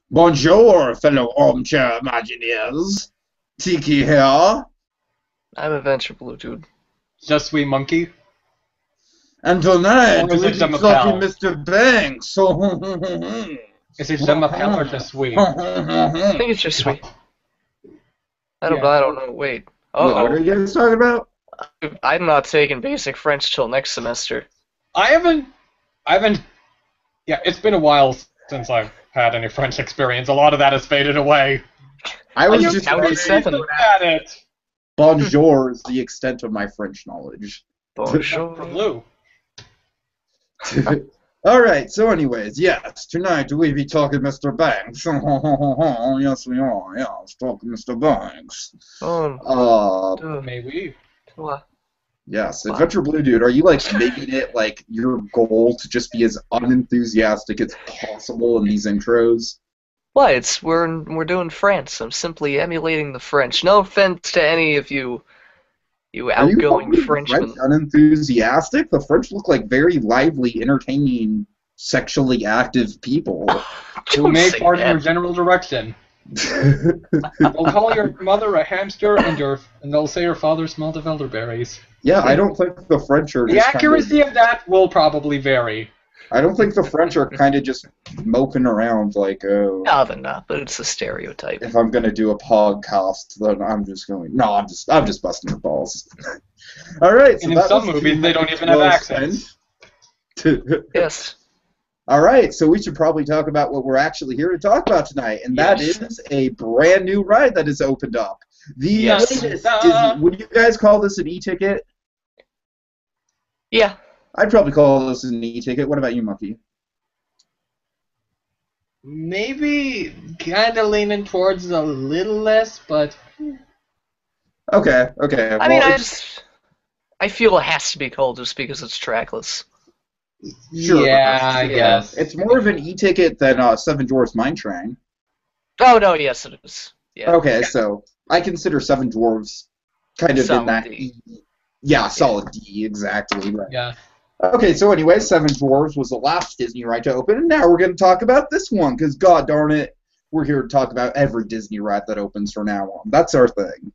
Bonjour, fellow armchair Imagineers. Tiki here. I'm AdvBlueDude. Just we monkey? And tonight, Or is we'll it be Je talking m'appelle? Mr. Banks. Is it Je m'appelle or just we? I think it's just sweet. I don't know. Wait. What are you guys talking about? I'm not taking basic French till next semester. I haven't, yeah, it's been a while since I've had any French experience. A lot of that has faded away. I was You just counted saying 7. At it. bonjour is the extent of my French knowledge. Bonjour. Blue. Alright, so anyways, yes, tonight we'll be talking Mr. Banks. Yes, we are, yes, talking Mr. Banks. May we? Yes, AdvBlueDude, are you, like, making it, like, your goal to just be as unenthusiastic as possible in these intros? What? We're doing France. I'm simply emulating the French. No offense to any of you outgoing Frenchmen. French unenthusiastic? The French look like very lively, entertaining, sexually active people. Who may part in your general direction. We'll call your mother a hamster, and they'll say your father smelled of elderberries. Yeah, I don't think the French are The just accuracy of that will probably vary. I don't think the French are kind of just moping around like, oh. No, they're not, but it's a stereotype. If I'm gonna do a podcast, then I'm just going. No, I'm just busting your balls. All right. So And in some movies, they don't even have accents. Yes. All right, so we should probably talk about what we're actually here to talk about tonight, and that is a brand new ride that has opened up. The latest Disney. Would you guys call this an e-ticket? Yeah. I'd probably call this an e-ticket. What about you, Monkey? Maybe kind of leaning towards a little less, but... Okay. I mean, I feel it has to be called just because it's trackless. Sure. Yeah, I guess. It's more of an e-ticket than Seven Dwarfs Mine Train. Oh, no, yes, it is. Yeah. Okay, so I consider Seven Dwarfs kind of Solid in that... D. Yeah, solid D, exactly. Right. Yeah. Okay, so anyway, Seven Dwarfs was the last Disney ride to open, and now we're going to talk about this one, because god darn it, we're here to talk about every Disney ride that opens from now on. That's our thing.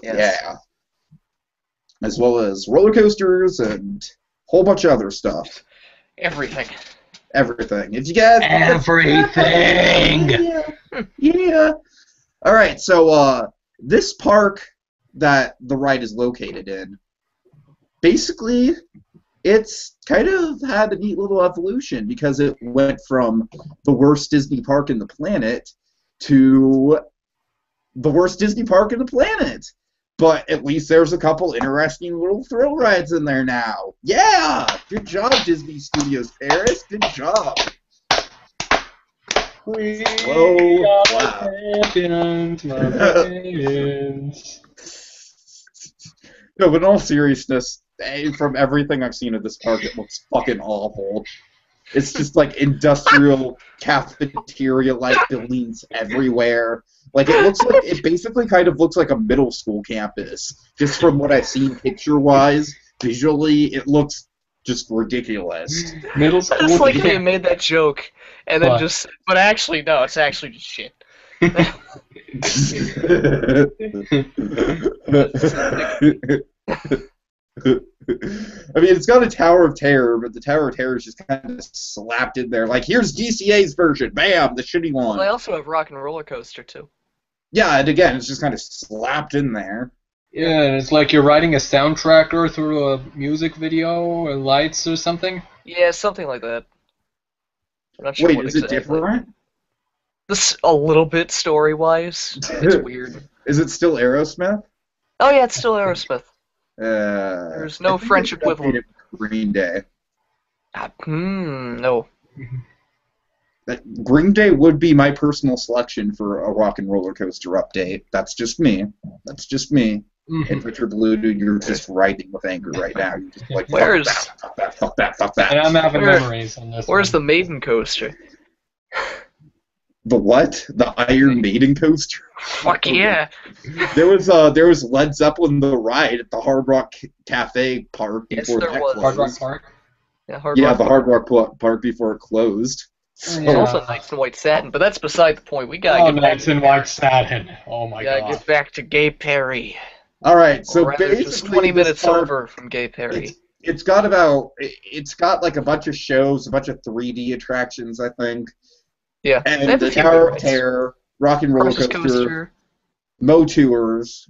Yes. Yeah. As well as roller coasters and a whole bunch of other stuff. Everything. Everything. If you guys... Everything! Yeah. All right, so this park that the ride is located in, basically, it's kind of had a neat little evolution because it went from the worst Disney park in the planet to the worst Disney park in the planet. But at least there's a couple interesting little thrill rides in there now. Yeah! Good job, Disney Studios Paris. Good job. We Whoa. are Wow. champions, my friends. No, but in all seriousness, from everything I've seen of this park, it looks fucking awful. It's just like industrial cafeteria-like buildings everywhere. Like it basically kind of looks like a middle school campus. Just from what I've seen picture-wise, visually, it looks just ridiculous. Middle school. It's like they made that joke, and then but actually, no, it's actually just shit. I mean, it's got a Tower of Terror, but the Tower of Terror is just kind of slapped in there. Like, here's DCA's version. Bam! The shitty one. Well, they also have Rock and Roller Coaster, too. Yeah, and again, it's just kind of slapped in there. Yeah, and it's like you're riding a soundtracker through a music video or lights or something. Yeah, something like that. I'm not sure Wait, what is it exactly. different? This a little bit story-wise. It's weird. Is it still Aerosmith? Oh yeah, it's still Aerosmith. There's no French equivalent. Green Day. No. Green Day would be my personal selection for a Rock and Roller Coaster update. That's just me. And AdvBlueDude, you're just writing with anger right now. You're just like, fuck that. And I'm having memories on this. Where's the Maiden Coaster? The what? The Iron Maiden coaster? Fuck yeah! There was Led Zeppelin the ride at the Hard Rock Cafe Park Yes, before there that was. closed. Hard Rock Park? Yeah, The Hard Rock Park before it closed. So, It's also nice in white satin, but that's beside the point. We gotta get back nice in white satin. Oh my god. get back to Gay Perry. all right, so Or rather, basically, just 20 this minutes park, over from Gay Perry. it's got like a bunch of shows, a bunch of 3D attractions, I think. Yeah, they And have a the few Tower good of rides. Terror, Rock and Roller Crush's Coaster, Mo Tours,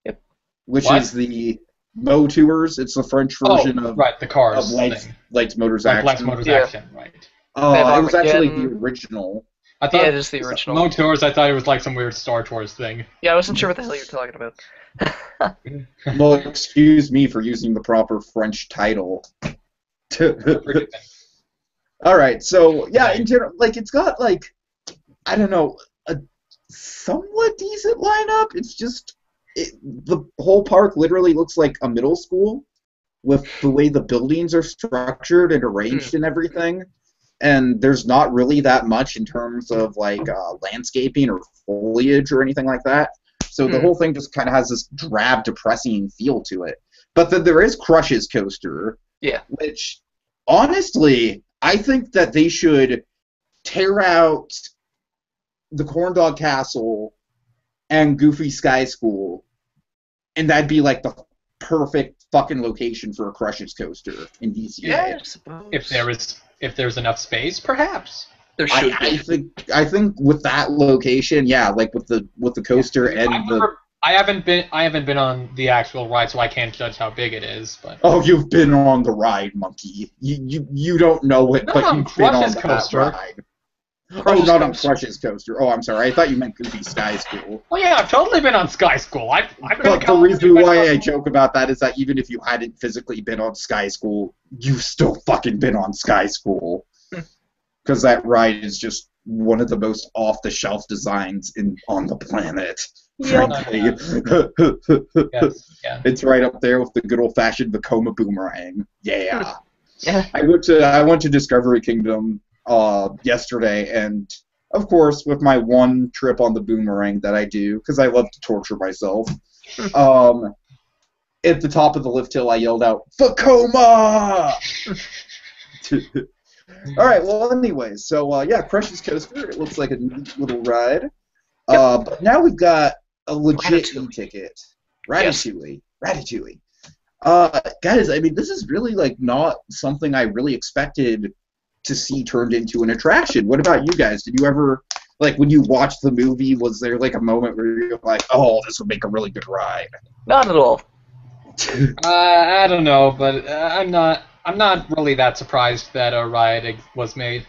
Yep. which What? is the Mo Tours. It's the French version of right, the cars Lights, thing. Motors, Like Action. Lights, Motors, Yeah. Action, right. It was actually the Armageddon. original. I thought Yeah, it is the original. Mo Tours, I thought it was like some weird Star Tours thing. Yeah, I wasn't sure what the hell you were talking about. Well, excuse me for using the proper French title. All right, so yeah, in general, like it's got like I don't know a somewhat decent lineup. It's just the whole park literally looks like a middle school with the way the buildings are structured and arranged and everything. And there's not really that much in terms of like landscaping or foliage or anything like that. So the whole thing just kind of has this drab, depressing feel to it. But then there is Crush's Coaster, which honestly, I think that they should tear out the Corndog Castle and Goofy Sky School, and that'd be like the perfect fucking location for a Crush's Coaster in DCA. Yeah, I suppose. If there's enough space, perhaps. There should be. I think with that location, yeah, like with the coaster and I haven't been on the actual ride, so I can't judge how big it is. But you've been on the ride, monkey. You don't know it, but you've been on that ride. Not on Crush's Coaster. Oh, I'm sorry. I thought you meant Goofy Sky School. Oh yeah, I've totally been on Sky School. But the reason why I joke about that is that even if you hadn't physically been on Sky School, you've still fucking been on Sky School. Because that ride is just one of the most off-the-shelf designs on the planet. Frankly. Yeah. It's right up there with the good old-fashioned Vekoma boomerang. Yeah. Yeah. I went to Discovery Kingdom yesterday, and of course, with my one trip on the boomerang that I do, because I love to torture myself, at the top of the lift hill, I yelled out, Vekoma! All right, well, anyway, so, yeah, Crush's Coaster, it looks like a neat little ride. But now we've got a legit e-ticket. Ratatouille. Ratatouille. Guys, I mean, this is really, like, not something I really expected to see turned into an attraction. What about you guys? Did you ever, like, when you watched the movie, was there, like, a moment where you're like, oh, this would make a really good ride? Not at all. I don't know, but I'm not really that surprised that a ride was made.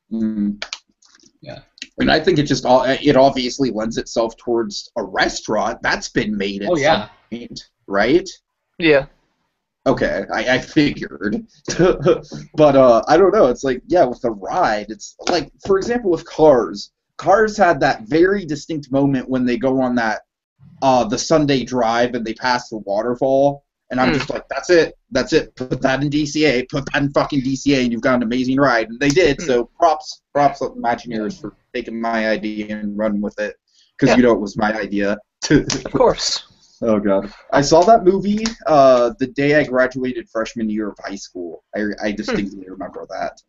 Yeah. And I think it obviously lends itself towards a restaurant. That's been made at some point, right? Yeah. Okay, I figured. But I don't know. It's like, yeah, with the ride, it's like, for example, with Cars. Cars had that very distinct moment when they go on that the Sunday drive and they pass the waterfall. And I'm just like, that's it. Put that in DCA. Put that in fucking DCA, and you've got an amazing ride. And they did. So props to Imagineers for taking my idea and running with it, because you know it was my idea. Of course. Oh god, I saw that movie the day I graduated freshman year of high school. I distinctly remember that.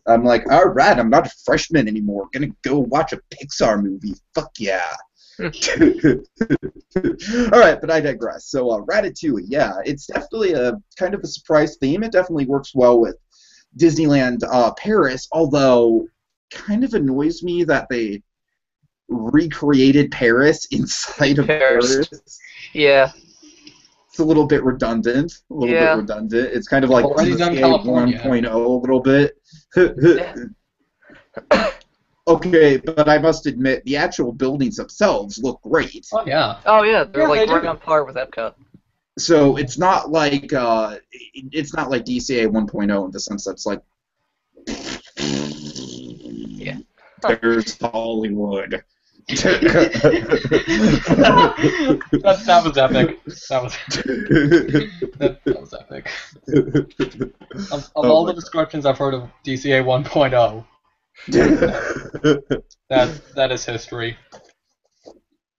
I'm like, all right, I'm not a freshman anymore. Gonna go watch a Pixar movie. Fuck yeah. All right, but I digress. So Ratatouille, yeah, it's definitely a kind of a surprise theme. It definitely works well with Disneyland Paris, although kind of annoys me that they recreated Paris inside of Paris. Yeah. It's a little bit redundant. It's kind of like DCA 1.0 a little bit. Okay, but I must admit, the actual buildings themselves look great. Oh yeah. They're like right on par with Epcot. So it's not like DCA 1.0 in the sense that's like, there's Hollywood. that was epic. That was epic. Of all the descriptions I've heard of DCA 1.0. that is history.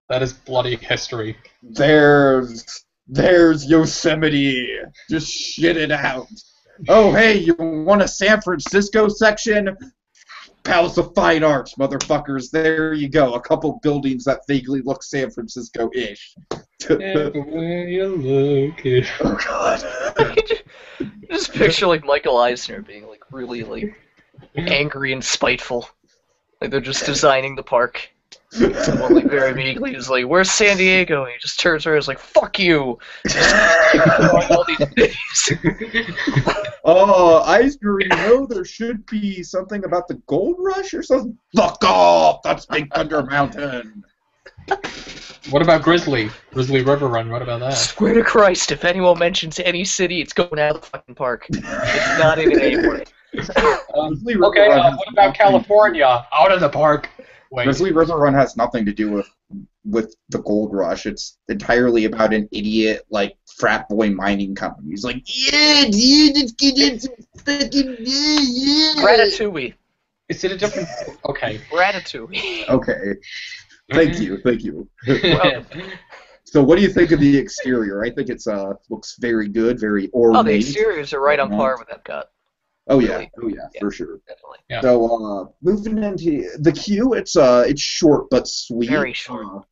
That is bloody history. There's Yosemite. Just shit it out. Oh hey, you want a San Francisco section? Palace of Fine Arts, motherfuckers. There you go. A couple buildings that vaguely look San Francisco-ish. Everywhere you look. Oh, God. Just picture, like, Michael Eisner being, like, really, like, angry and spiteful. Like, they're just designing the park. Someone, like, very vaguely is like, where's San Diego? And he just turns around and is like, fuck you! All these days. Oh, Eisner, you know there should be something about the gold rush or something? Fuck off! That's Big Thunder Mountain! What about Grizzly? Grizzly River Run, what about that? Swear to Christ, if anyone mentions any city, it's going out of the fucking park. It's not in it anymore. Okay, what about California? Out of the park. Wait. Grizzly River Run has nothing to do with the gold rush. It's entirely about an idiot, like, frat boy mining company. He's like, yeah, dude, let's get into fucking yeah. Ratatouille. Is it a different... Okay. Ratatouille. Okay. Thank you. Well, So what do you think of the exterior? I think it's looks very good, very ornate. oh, the exteriors are right on par with Epcot. Oh yeah, for sure. Definitely. Yeah. So moving into the queue, it's short but sweet. Very short.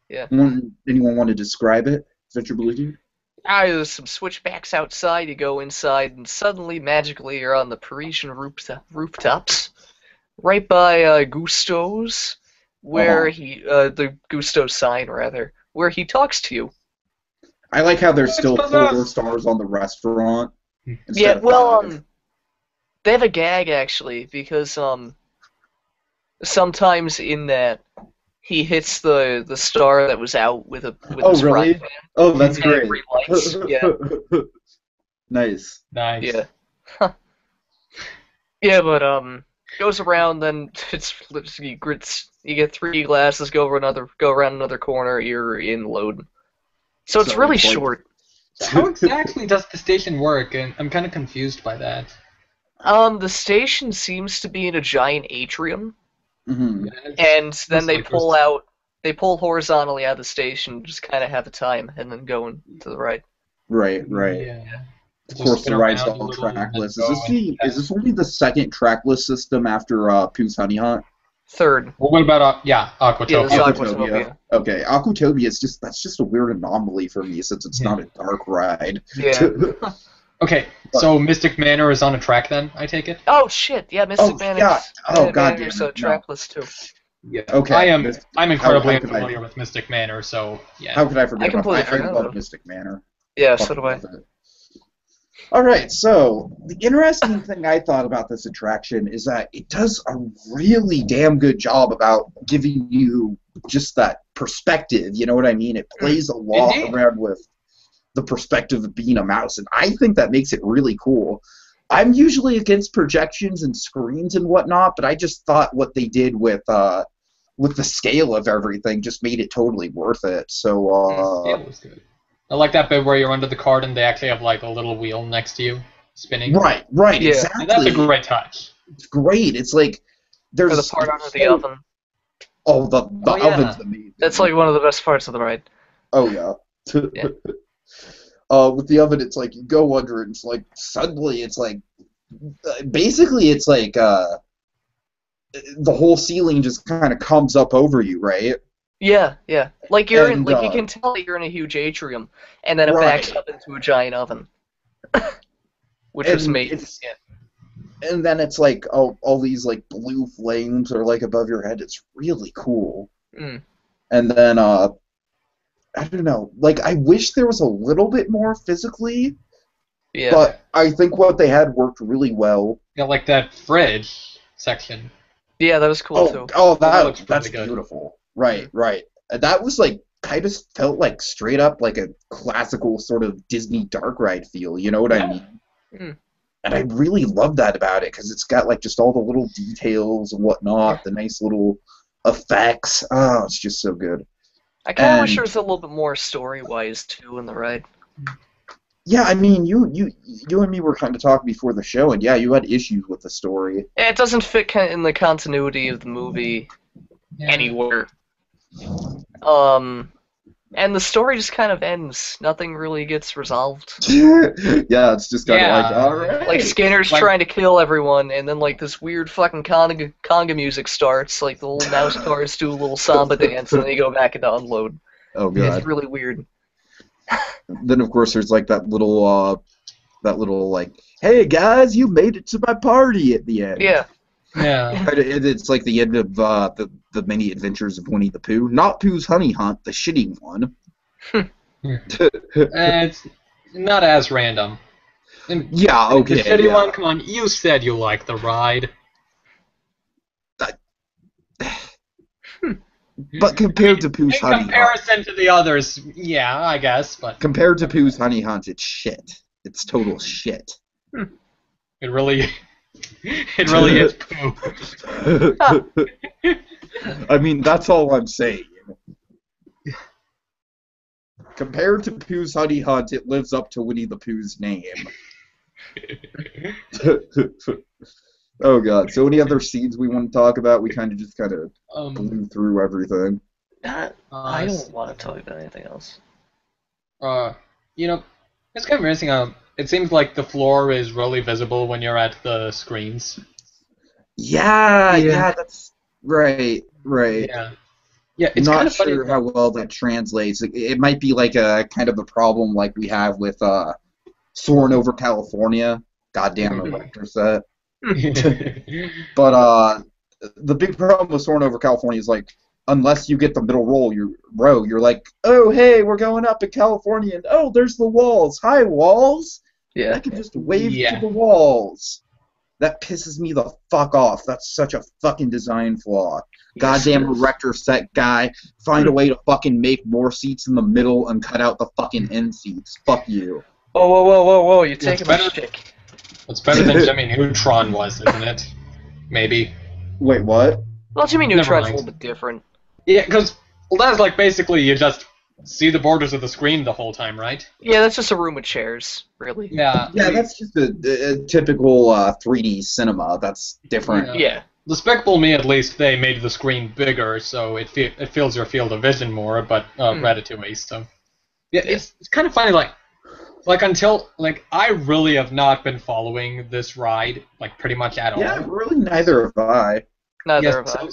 Yeah. Anyone want to describe it? AdvBlueDude? There's some switchbacks outside. You go inside, and suddenly, magically, you're on the Parisian rooftops, right by Gusteau's, where the Gusteau sign rather, where he talks to you. I like how there's still 4 stars on the restaurant. Yeah, well, they have a gag actually because sometimes in that he hits the star that was out with his really? frying pan. Oh, that's great. Lights. Yeah. Nice. Nice. Yeah. Yeah, but goes around, then you get 3 glasses, go around another corner, you're in load. So it's really short. How exactly does the station work? And I'm kind of confused by that. The station seems to be in a giant atrium, Mm-hmm. and then they pull horizontally out of the station, just kind of have a time, and then go into the ride. Right. Yeah. Of course, the ride's all trackless. Is this only the second trackless system after Pooh's Honey Hunt? Third. Well, what about Aquatopia? Yeah, there's Aquatopia. Okay, Aquatopia is that's just a weird anomaly for me since it's not a dark ride. Yeah. Okay, so Mystic Manor is on a track then, I take it? Oh shit! Yeah, Mystic Manor. Yeah. Oh god damn it. So trackless too. Yeah. Okay. I'm incredibly unfamiliar with Mystic Manor, so yeah. How could I forget? I love Mystic Manor. Yeah, so do I. All right, so the interesting thing I thought about this attraction is that it does a really damn good job about giving you just that perspective. You know what I mean? It plays a lot around with the perspective of being a mouse, and I think that makes it really cool. I'm usually against projections and screens and whatnot, but I just thought what they did with the scale of everything just made it totally worth it. So yeah, it was good. I like that bit where you're under the cart and they actually have like a little wheel next to you spinning. Right, yeah. Exactly. And that's a great touch. It's great. It's like there's the part under the oven. Oh, the oven's amazing. That's like one of the best parts of the ride. Oh yeah. Yeah. With the oven, it's like you go under it, and it's like suddenly it's like basically it's like the whole ceiling just kind of comes up over you, right? Yeah. Like you can tell that you're in a huge atrium, and then it backs up into a giant oven, which is amazing. And then it's like all these like blue flames are like above your head. It's really cool. Mm. And then I don't know. Like I wish there was a little bit more physically. Yeah. But I think what they had worked really well. Yeah, like that fridge section. Yeah, that was cool too. Oh, that's really beautiful. Right. That was like kind of felt like straight up like a classical sort of Disney dark ride feel. You know what I mean? Mm. And I really love that about it because it's got like just all the little details and whatnot, the nice little effects. Oh, it's just so good. I kind of wish there was a little bit more story-wise too in the ride. Yeah, I mean, you and me were kind of talking before the show, and yeah, you had issues with the story. It doesn't fit in the continuity of the movie anywhere. And the story just kind of ends. Nothing really gets resolved. Yeah, it's just kind of like, Yeah. alright. Like, Skinner's Like- trying to kill everyone, and then, like, this weird fucking conga music starts. Like, the little mouse cars do a little samba dance, and then they go back into unload. Oh god. It's really weird. Then of course there's like that little like, hey guys, you made it to my party at the end. Yeah. Yeah. It's like the end of the many adventures of Winnie the Pooh. Not Pooh's Honey Hunt, the shitty one. It's not as random. And Yeah, okay. the shitty yeah. one, come on, you said you liked the ride. But compared to Pooh's In Honey Hunt, comparison to the others, yeah, I guess, but compared to Pooh's Honey Hunt, it's shit. It's total shit. it really is poo. I mean, that's all I'm saying. Compared to Pooh's Honey Hunt, it lives up to Winnie the Pooh's name. Oh god. So any other scenes we want to talk about? We kind of blew through everything. I don't want to talk about anything else. You know, it's kind of interesting. It seems like the floor is really visible when you're at the screens. Yeah, that's right. Yeah, it's Not kind of funny. sure how well that translates. It might be like a kind of a problem like we have with Soarin' Over California. Goddamn elector set. But the big problem with Soarin' Over California is like, unless you get the middle row, you're like, oh hey, we're going up in California, and oh there's the walls. Hi walls. Yeah. I can just wave to the walls. That pisses me the fuck off. That's such a fucking design flaw. Goddamn erector set guy. Find a way to fucking make more seats in the middle and cut out the fucking end seats. Fuck you. Whoa, you're taking my shtick. It's better than Jimmy Neutron was, isn't it? Maybe. Wait, what? Well, Jimmy Never Neutron's a mind. little bit different. Yeah, because that's like basically you just see the borders of the screen the whole time, right? Yeah, that's just a room with chairs, really. Yeah. Yeah, that's just a typical 3D cinema. That's different. Yeah. Despicable Me, at least, they made the screen bigger, so it fills your field of vision more, but Ratatouille, so... Yeah, it's kind of funny, until I really have not been following this ride, pretty much at all. Yeah, really neither have I. Neither have I. Really.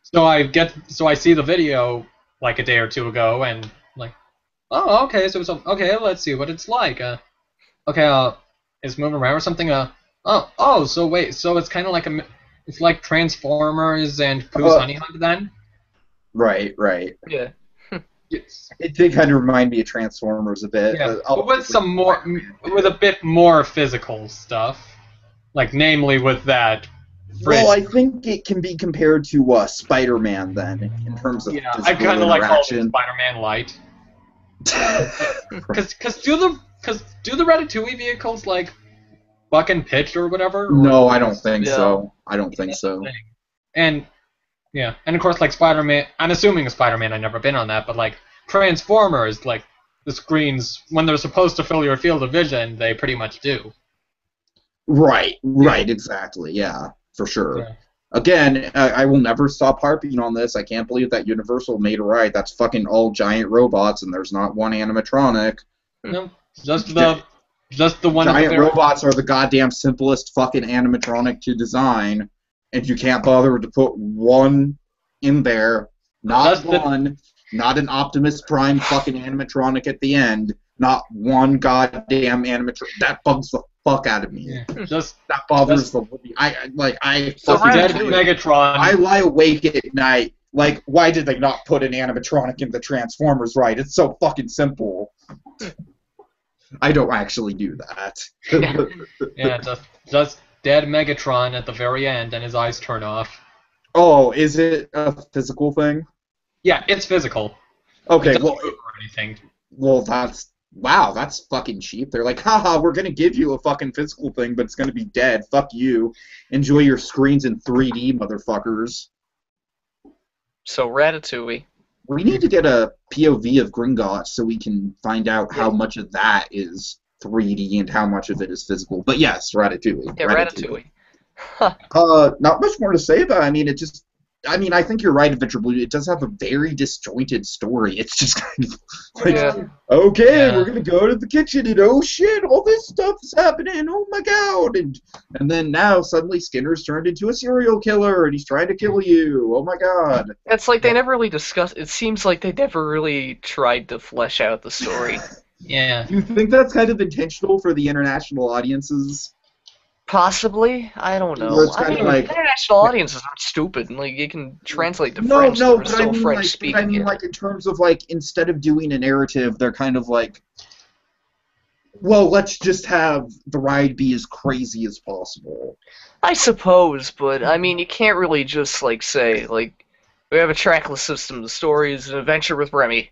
So I see the video, a day or two ago, and, oh, okay, okay, let's see what it's like. It's moving around or something, so wait, so it's kind of it's like Transformers and Pooh's Honey Hunt then? Right. Yeah. It did kind of remind me of Transformers a bit. Yeah, but with a bit more physical stuff, namely with that fridge. Well, I think it can be compared to Spider-Man then, in terms of I physical kind of like calling it interaction. Spider-Man Light. Because do the Ratatouille vehicles buck and pitch or whatever? No, I don't think Yeah. so. I don't think so. And yeah, and of course Spider-Man. I'm assuming Spider-Man. I've never been on that, but Transformers, the screens when they're supposed to fill your field of vision, they pretty much do. Right, exactly, yeah, for sure. Yeah. Again, I will never stop harping on this. I can't believe that Universal made a ride that's fucking all giant robots and there's not one animatronic. No, just the one. Giant robots are the goddamn simplest fucking animatronic to design, and you can't bother to put one in there. Not an Optimus Prime fucking animatronic at the end. Not one goddamn animatronic. That bugs the fuck out of me. Yeah, that bothers the. Dead Megatron. I lie awake at night. Why did they not put an animatronic in the Transformers ride? It's so fucking simple. I don't actually do that. Yeah, just dead Megatron at the very end, and his eyes turn off. Oh, is it a physical thing? Yeah, it's physical. Okay, It doesn't move or anything. well, that's fucking cheap. They're like, haha, we're gonna give you a fucking physical thing, but it's gonna be dead. Fuck you. Enjoy your screens in 3D, motherfuckers. So Ratatouille. We need to get a POV of Gringotts so we can find out how much of that is 3D and how much of it is physical. But yes, Ratatouille. Yeah, Ratatouille. Not much more to say about it. I mean, it just I mean, I think you're right, AdvBlueDude. It does have a very disjointed story. It's just kind of like, Yeah. okay, Yeah. we're gonna go to the kitchen, and oh shit, all this stuff is happening. Oh my god! And then now suddenly Skinner's turned into a serial killer, and he's trying to kill you. Oh my god! It's like they never really discussed. It seems like they never really tried to flesh out the story. Yeah. Do you think that's kind of intentional for the international audiences? Possibly, I don't Where know. it's I kind mean, of like, international audiences aren't stupid. Like you can translate to no, French. no, They're but I still mean, French like, speaking. but I mean, here. like, in terms of like, instead of doing a narrative, they're kind of like, well, let's just have the ride be as crazy as possible. I suppose, but I mean, you can't really just like say like we have a trackless system. The story is an adventure with Remy,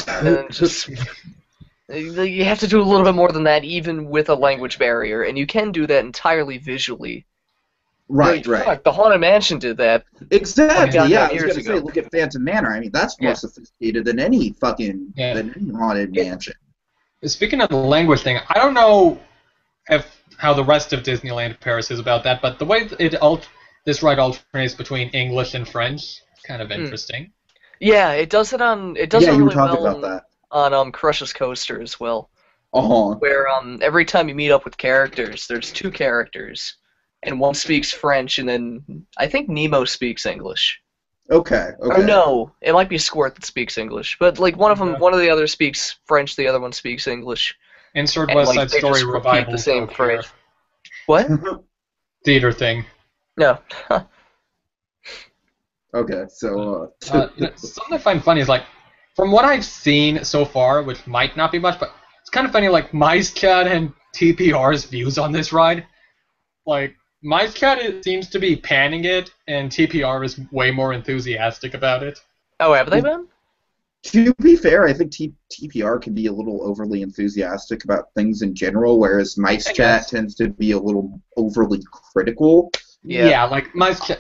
and then just you have to do a little bit more than that, even with a language barrier, and you can do that entirely visually. Right, Like, right. fuck, the Haunted Mansion did that. Exactly, God, yeah, I was years gonna say, ago. look at Phantom Manor. I mean, that's more Yeah. sophisticated than any fucking, Yeah. than any haunted mansion. Speaking of the language thing, I don't know how the rest of Disneyland Paris is about that, but the way this ride alternates between English and French is kind of interesting. Yeah, it does it on. It does Yeah, it you were really talking well about that. on Crush's Coaster as well. Uh-huh. Where every time you meet up with characters, there's two characters, and one speaks French, and then I think Nemo speaks English. Okay, Or okay. no, it might be Squirt that speaks English, but like one of them, Okay. one of the others speaks French, the other one speaks English. Insert And, West like, Side they Story just repeat revival the same joke here. phrase. What? Theater thing. No. Okay, so, Something I find funny is like, from what I've seen so far, which might not be much, but it's kind of funny. Like MiceChat and TPR's views on this ride. Like MiceChat seems to be panning it, and TPR is way more enthusiastic about it. Oh, have they been? to be fair, I think TPR can be a little overly enthusiastic about things in general, whereas Mice I Chat guess. tends to be a little overly critical. Yeah. Like MiceChat,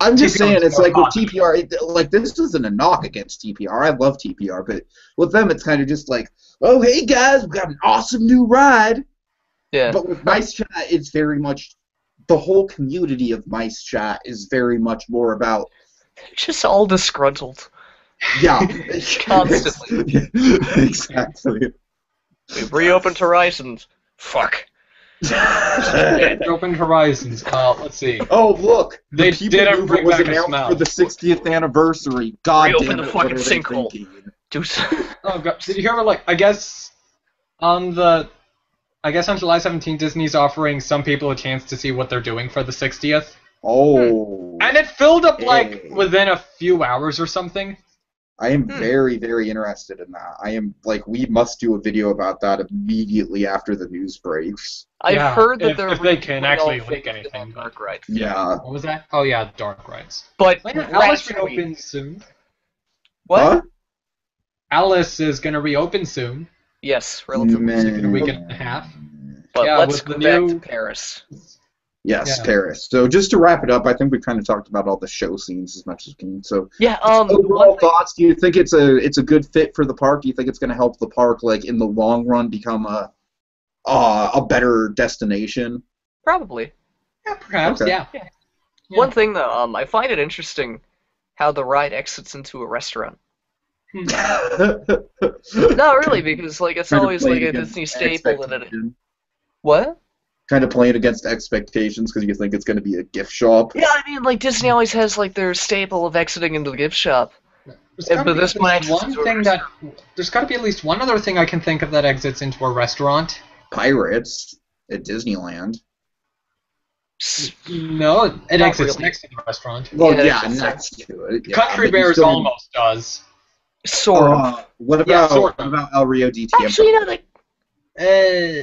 I'm just TPR saying, is it's more like with positive. TPR, like this isn't a knock against TPR. I love TPR, but with them, it's kind of just like, oh, hey guys, we've got an awesome new ride. Yeah. But with Mice Chat, it's very much, the whole community of Mice Chat is very much more about, Just all disgruntled. yeah. Constantly. Exactly. We've reopened Horizons. Fuck. Open Horizons. Let's see. Oh, look! They the people didn't mover bring was back a announced smell. for the 60th anniversary. God Reopen damn the it, fucking what are they sinkhole. thinking? Deuce. Oh god, did you hear about I guess on July 17th, Disney's offering some people a chance to see what they're doing for the 60th, Oh. and it filled up Hey. within a few hours or something. I am very, very interested in that. I am, we must do a video about that immediately after the news breaks. I've Yeah, heard that if they're they can redoing actually all leak things anything, on but- Dark Ride. Yeah. What was that? Oh yeah, Dark Rides. But Alice Ratatouille. reopens soon. What? Huh? Alice is gonna reopen soon. Yes, relatively soon. In a week and a half. But Yeah, let's with go the back new- to Paris. Yes, Yeah. Paris. So just to wrap it up, I think we kind of talked about all the show scenes as much as we can. So Yeah. overall One thing, thoughts, do you think it's a good fit for the park? Do you think it's going to help the park, in the long run, become a better destination? probably. Yeah, perhaps. Okay. Yeah. One thing though, I find it interesting how the ride exits into a restaurant. No, really, because it's Kind of always playing a against Disney staple that it. expectation. What? Kind of playing against expectations because you think it's going to be a gift shop. Yeah, I mean, Disney always has their staple of exiting into the gift shop. There's Yeah, gotta but be this at one least exits one into a thing that there's got to be at least one other thing I can think of that exits into a restaurant. Pirates at Disneyland. No, it Not exits really. next to the restaurant. Well, Yeah, yeah, it's next to it. Yeah, Country but you Bears still- almost does. Sort of. What Yeah, about sort of. El Rio de Tiempo? Actually, no, they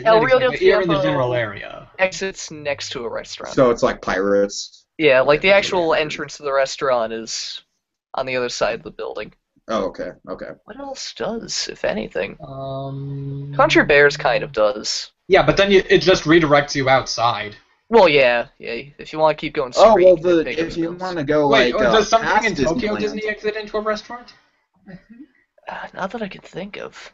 El Rio del here in the Tiempo. general area. exits next to a restaurant. So it's like Pirates. Yeah, the actual entrance to the restaurant is on the other side of the building. Oh, okay, okay. What else does, if anything? Um, Country Bears kind of does. Yeah, but then it just redirects you outside. Well, yeah. If you want to keep going straight. Oh well, you can take if you those. want to go Wait, does something past in Tokyo Disneyland- Disney exit into a restaurant? Not that I can think of.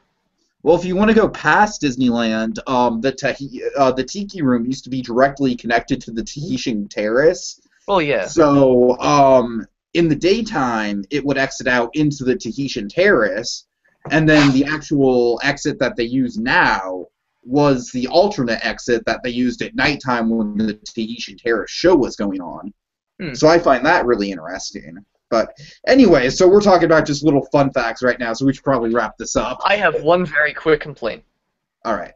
Well, if you want to go past Disneyland, the Tiki room used to be directly connected to the Tahitian Terrace, Well, yeah. So, in the daytime, it would exit out into the Tahitian Terrace, and then the actual exit that they use now was the alternate exit that they used at nighttime when the Tahitian Terrace show was going on. So I find that really interesting. But anyway, so we're talking about just little fun facts right now, so we should probably wrap this up. I have one very quick complaint. All right.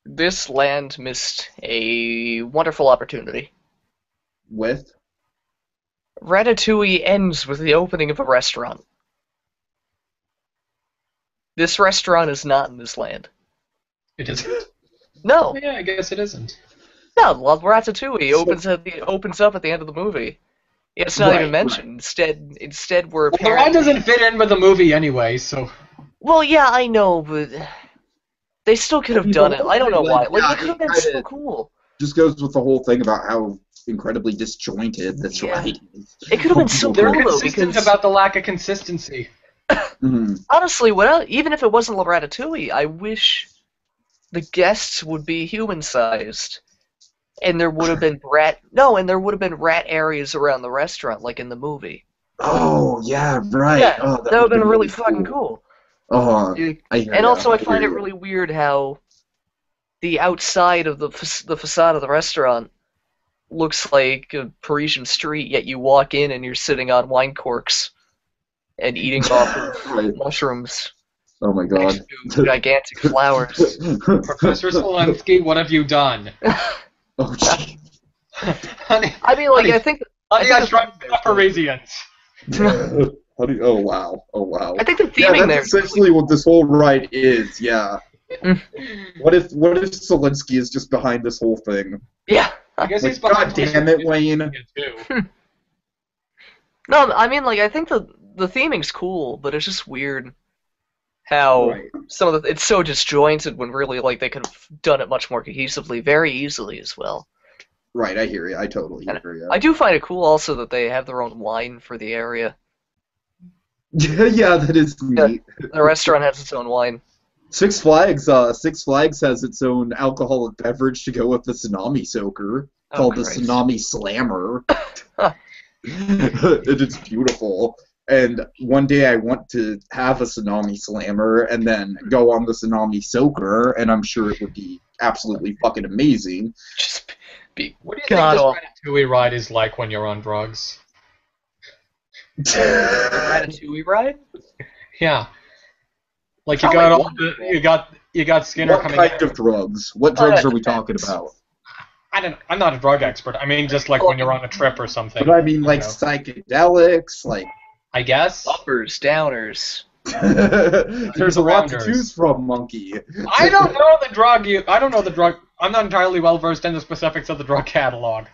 This land missed a wonderful opportunity. With? Ratatouille ends with the opening of a restaurant. This restaurant is not in this land. It isn't? No. Yeah, I guess it isn't. No, Ratatouille opens up at the end of the movie. It's not even mentioned. Right. Instead, we're Well, the line doesn't fit in with the movie anyway, so... Well, yeah, I know, but they still could have done it. I don't know why. Like, Yeah, it could have been so cool. Just goes with the whole thing about how incredibly disjointed this ride is. It could have been so They're cool, though, consistent because... about the lack of consistency. Honestly, even if it wasn't Ratatouille, I wish the guests would be human-sized. And there would have been rat areas around the restaurant, like in the movie. Oh, yeah, right. Yeah, oh, that would have been really fucking cool. And also, I find it really weird how the outside of the facade of the restaurant looks like a Parisian street, yet you walk in and you're sitting on wine corks and eating off of mushrooms. Oh my god. Next to gigantic flowers. Professor Zelensky, what have you done? Oh, gee. Honey, I mean, like, I think I tried Parisians. Oh wow. I think the theming that's essentially what this whole ride is, yeah. What if Zelensky is just behind this whole thing? Yeah. I guess he's God damn it, Wayne. No, I mean, like, I think the theming's cool, but it's just weird how some of it's so disjointed when really, like, they could have done it much more cohesively, very easily as well. Right, I hear you. I totally hear you. I do find it cool also that they have their own wine for the area. Yeah, that is neat. The restaurant has its own wine. Six Flags has its own alcoholic beverage to go with the Tsunami Soaker, called the Tsunami Slammer. It's beautiful. And one day I want to have a Tsunami Slammer and then go on the Tsunami Soaker, and I'm sure it would be absolutely fucking amazing. Just be What do you think this Ratatouille ride is like when you're on drugs? Ratatouille ride? Yeah. Like you got all you got Skinner what coming. What kind of drugs? What drugs are we talking about? I'm not a drug expert. I mean, just like when you're on a trip or something. But I mean, like psychedelics, like. I guess. Uppers, downers. There's a lot to choose from, Monkey. I don't know the drug. I don't know the drug. I'm not entirely well versed in the specifics of the drug catalog.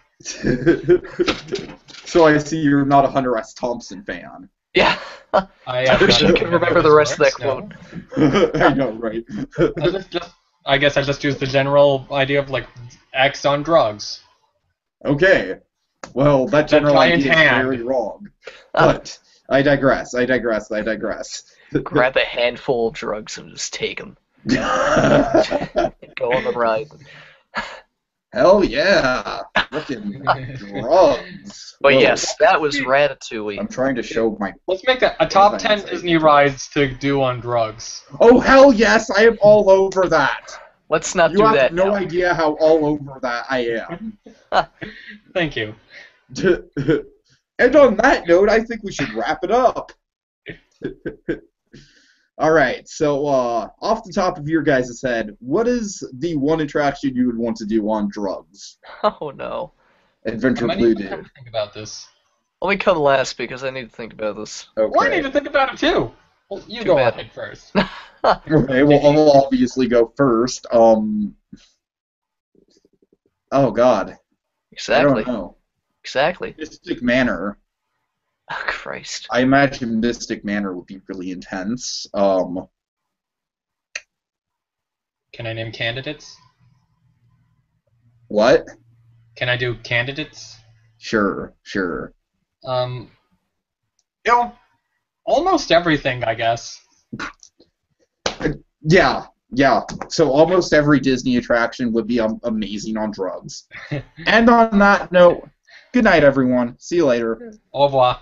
So I see you're not a Hunter S. Thompson fan. Yeah. I wish I could remember the rest of that quote. I know, right? I guess I just used the general idea of like X on drugs. Okay. Well, that general idea is very wrong. But I digress. Grab a handful of drugs and just take them. Go on the ride. Hell yeah! Frickin' drugs. But yes, that was Ratatouille. I'm trying to show my... Let's make that a top 10 Disney rides to do on drugs. Oh, hell yes! I am all over that! Let's not do that. You have no idea how all over that I am. Thank you. And on that note, I think we should wrap it up. Alright, so off the top of your guys' head, what is the one attraction you would want to do on drugs? Oh no. AdvBlueDude. Think about this. Let me come last because I need to think about this. Okay. Well, I need to think about it too. Well, you go ahead first. Okay, well, I'll obviously go first. Oh god. Exactly. I don't know. Exactly. Mystic Manor. Oh, Christ. I imagine Mystic Manor would be really intense. Can I name candidates? What? Can I do candidates? Sure. Almost everything, I guess. Yeah. So almost every Disney attraction would be amazing on drugs. And on that note, Good night, everyone. See you later. Au revoir.